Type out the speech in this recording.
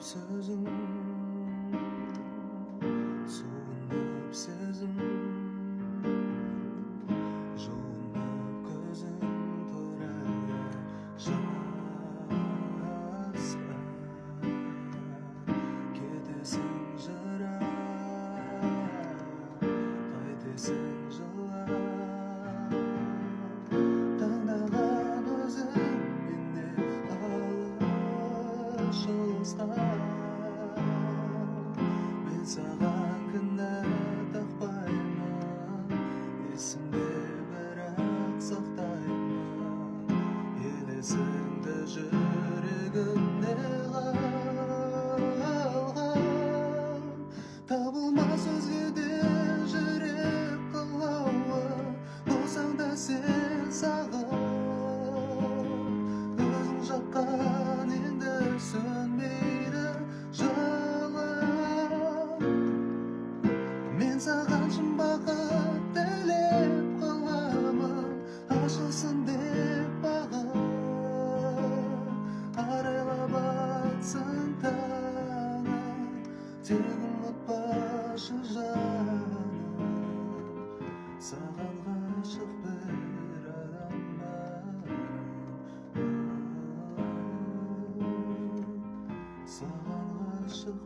сөзің, суынып сезім, жуынып көзің туралы жазса, кетесің жырап, қайтесің жылап, таңдаған өзің менен алыс жылысқа. Мен саған кінә тақпаймын, есімде бірақ сақтаймын, елесіңді жүрегімде қалған. Табылмас өзгеде жүрек қалауы, болсаң да сен сағын. Өзің жаққан енді сөнбейді жалын. Мен саған шын бақыт тілеп қаламын, ашылсын деп бағым. Арайлап атсын таңым, тек ұмытпашы жаным. Саған ғашық бір адаммын, саған ғашық